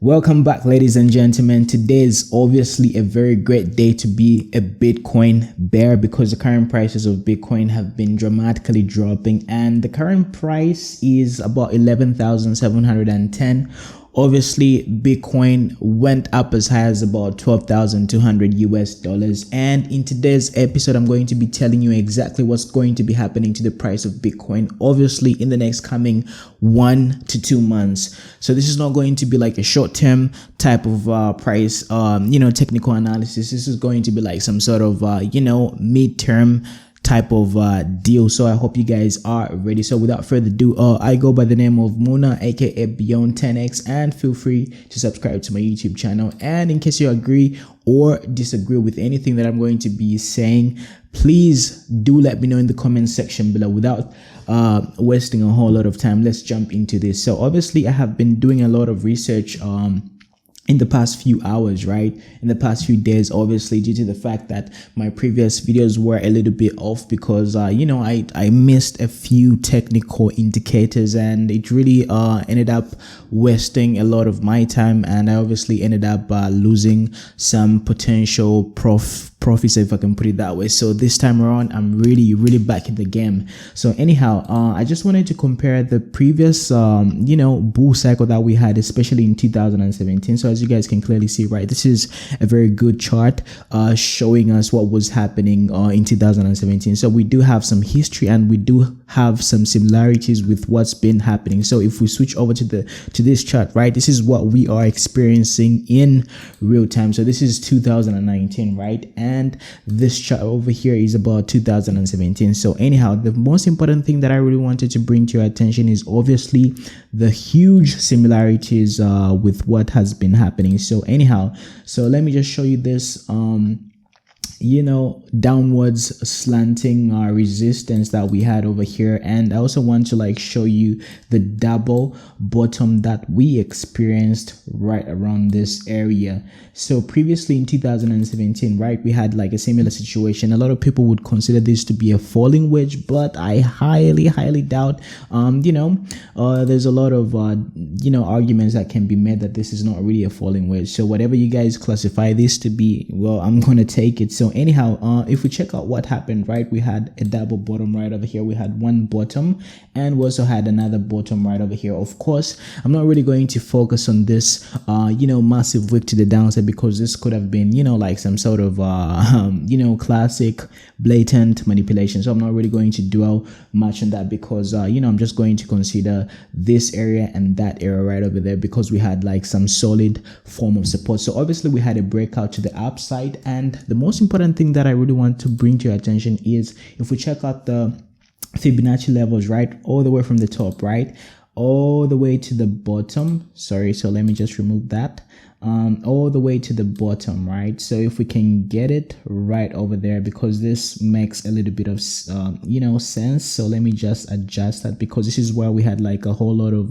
Welcome back, ladies and gentlemen. Today is obviously a very great day to be a Bitcoin bear because the current prices of Bitcoin have been dramatically dropping, and the current price is about 11,710. Obviously, Bitcoin went up as high as about 12,200 US dollars. And in today's episode, I'm going to be telling you exactly what's going to be happening to the price of Bitcoin, obviously in the next coming 1 to 2 months. So this is not going to be like a short-term type of price, technical analysis. This is going to be like some sort of, mid-term type of deal. So I hope you guys are ready. So without further ado, I go by the name of Muna, aka Beyond 10x, and feel free to subscribe to my YouTube channel. And in case you agree or disagree with anything that I'm going to be saying, please do let me know in the comment section below. Without wasting a whole lot of time, let's jump into this. So obviously I have been doing a lot of research in the past few hours, right? In the past few days, obviously, due to the fact that my previous videos were a little bit off because, I missed a few technical indicators, and it really ended up wasting a lot of my time, and I obviously ended up losing some potential profits, if I can put it that way. So this time around, I'm really back in the game. So anyhow, I just wanted to compare the previous, bull cycle that we had, especially in 2017. So as you guys can clearly see, right, this is a very good chart showing us what was happening in 2017. So we do have some history and we do have some similarities with what's been happening. So if we switch over to this chart, right, this is what we are experiencing in real time. So this is 2019, right, and this chart over here is about 2017. So anyhow, the most important thing that I really wanted to bring to your attention is obviously the huge similarities with what has been happening. So anyhow, so let me just show you this downwards slanting resistance that we had over here, and I also want to show you the double bottom that we experienced right around this area. So previously in 2017, right, we had a similar situation. A lot of people would consider this to be a falling wedge, but I highly doubt. There's a lot of arguments that can be made that this is not really a falling wedge. So whatever you guys classify this to be, well, I'm gonna take it. So anyhow, if we check out what happened, right, we had a double bottom right over here. We had one bottom, and we also had another bottom right over here. Of course, I'm not really going to focus on this massive wick to the downside, because this could have been some sort of classic blatant manipulation. So I'm not really going to dwell much on that, because I'm just going to consider this area and that area right over there, because we had some solid form of support. So obviously we had a breakout to the upside, and the most important thing that I really want to bring to your attention is if we check out the Fibonacci levels, right, all the way from the top, right, all the way to the bottom. Sorry, so let me just remove that. All the way to the bottom, right? So if we can get it right over there, because this makes a little bit of sense. So let me just adjust that, because this is where we had a whole lot of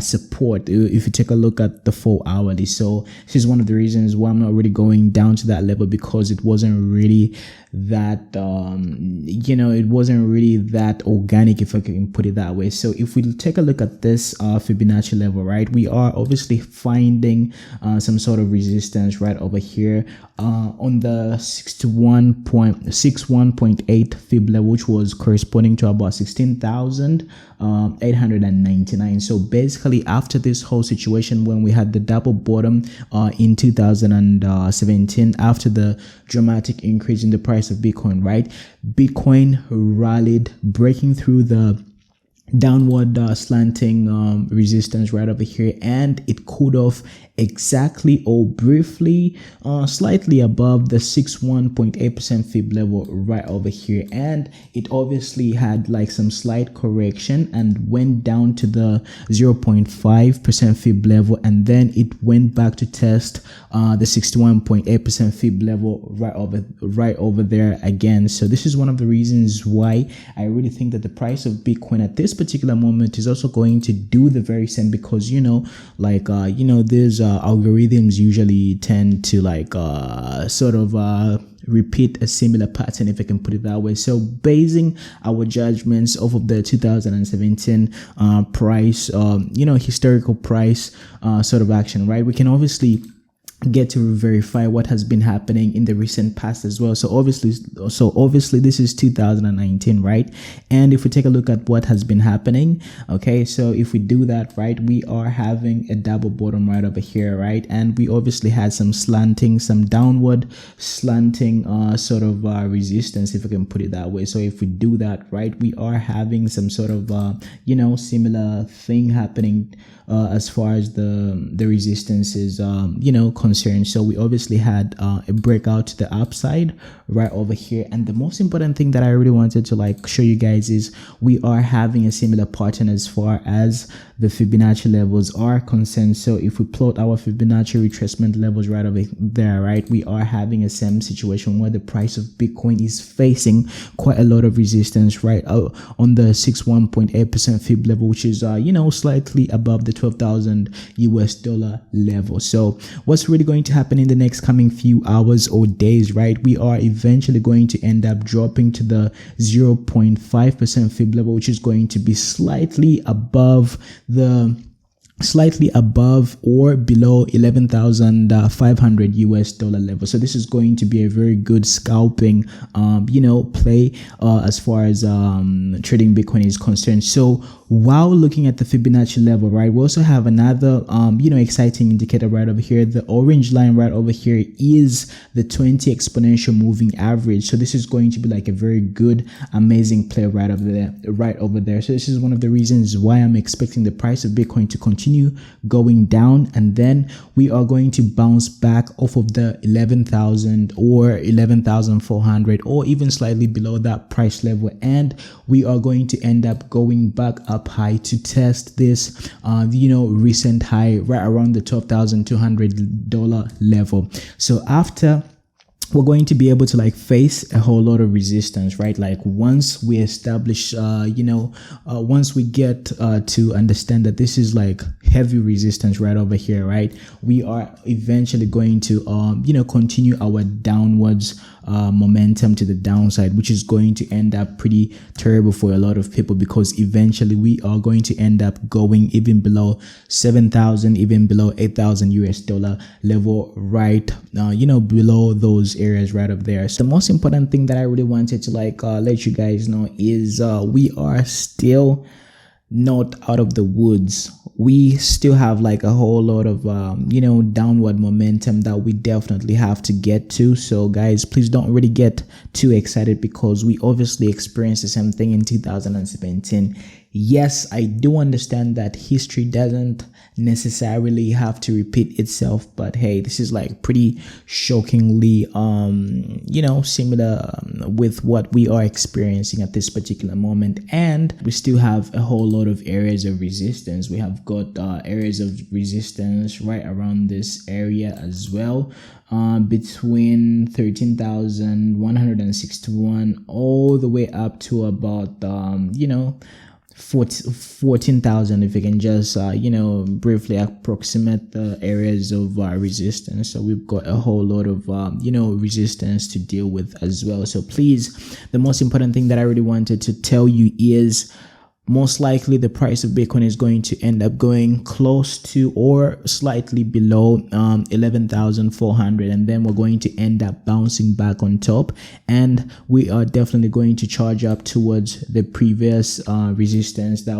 support if you take a look at the 4 hourly. So this is one of the reasons why I'm not really going down to that level, because it wasn't really that it wasn't really that organic, if I can put it that way. So if we take a look at this Fibonacci level, right, we are obviously finding some sort of resistance right over here on the 61.8 fib level, which was corresponding to about 16,899. So basically, after this whole situation, when we had the double bottom in 2017, after the dramatic increase in the price of Bitcoin, right, Bitcoin rallied, breaking through the downward slanting resistance right over here, and it cooled off exactly or briefly slightly above the 61.8% fib level right over here, and it obviously had some slight correction and went down to the 0.5% fib level, and then it went back to test the 61.8% fib level right over there again. So this is one of the reasons why I really think that the price of Bitcoin at this particular moment is also going to do the very same, because there's algorithms usually tend to like sort of repeat a similar pattern, if I can put it that way. So basing our judgments off of the 2017 price, historical price sort of action, right? We can obviously get to verify what has been happening in the recent past as well. So obviously this is 2019, right? And if we take a look at what has been happening, okay, so if we do that, right, we are having a double bottom right over here, right? And we obviously had some downward slanting sort of resistance, if I can put it that way. So if we do that, right, we are having some sort of similar thing happening as far as the resistance is concerned. So we obviously had a breakout to the upside right over here, and the most important thing that I really wanted to like show you guys is we are having a similar pattern as far as the Fibonacci levels are concerned. So if we plot our Fibonacci retracement levels right over there, right, we are having a same situation where the price of Bitcoin is facing quite a lot of resistance right on the 61.8% Fib level, which is slightly above the 12,000 US dollar level. So what's really going to happen in the next coming few hours or days, right? We are eventually going to end up dropping to the 0.5% Fib level, which is going to be slightly above or below 11,500 US dollar level. So this is going to be a very good scalping play as far as trading Bitcoin is concerned. So while looking at the Fibonacci level, right, we also have another exciting indicator right over here. The orange line right over here is the 20 exponential moving average. So this is going to be like a very good, amazing play right over there. So this is one of the reasons why I'm expecting the price of Bitcoin to continue going down, and then we are going to bounce back off of the 11,000 or 11,400 or even slightly below that price level, and we are going to end up going back up high to test this recent high right around the $12,200 level. So after, we're going to be able to like face a whole lot of resistance, right? Like once we establish once we get to understand that this is like heavy resistance right over here, right, we are eventually going to continue our downwards momentum to the downside, which is going to end up pretty terrible for a lot of people, because eventually we are going to end up going even below 7,000, even below 8,000 US dollar level, right below those areas right up there. So the most important thing that I really wanted to like let you guys know is we are still not out of the woods. We still have like a whole lot of downward momentum that we definitely have to get to. So guys, please don't really get too excited, because we obviously experienced the same thing in 2017. Yes, I do understand that history doesn't necessarily have to repeat itself, but hey, this is like pretty shockingly similar with what we are experiencing at this particular moment. And we still have a whole lot of areas of resistance. We have got areas of resistance right around this area as well, between 13,161 all the way up to about 14,000, if you can just briefly approximate the areas of resistance. So we've got a whole lot of resistance to deal with as well. So please, the most important thing that I really wanted to tell you is most likely the price of Bitcoin is going to end up going close to or slightly below 11,400, and then we're going to end up bouncing back on top, and we are definitely going to charge up towards the previous resistance that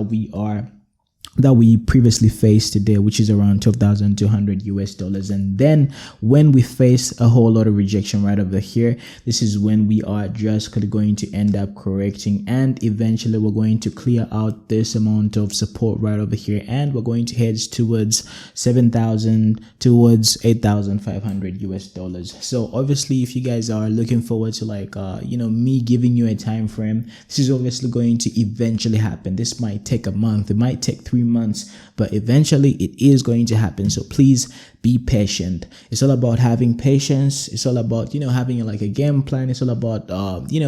we previously faced today, which is around 12,200 US dollars. And then when we face a whole lot of rejection right over here, this is when we are just going to end up correcting, and eventually we're going to clear out this amount of support right over here, and we're going to head towards 7,000 towards 8,500 US dollars. So obviously, if you guys are looking forward to like me giving you a time frame, this is obviously going to eventually happen. This might take a month, it might take 3 months, but eventually it is going to happen. So please be patient. It's all about having patience. It's all about, having like a game plan. It's all about,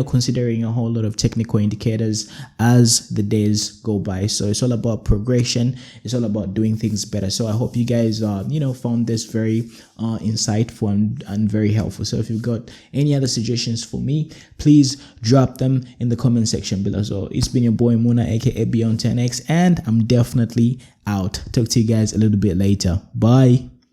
considering a whole lot of technical indicators as the days go by. So it's all about progression. It's all about doing things better. So I hope you guys, found this very insightful and very helpful. So if you've got any other suggestions for me, please drop them in the comment section below. So it's been your boy Muna, aka Beyond 10X, and I'm definitely out. Talk to you guys a little bit later. Bye.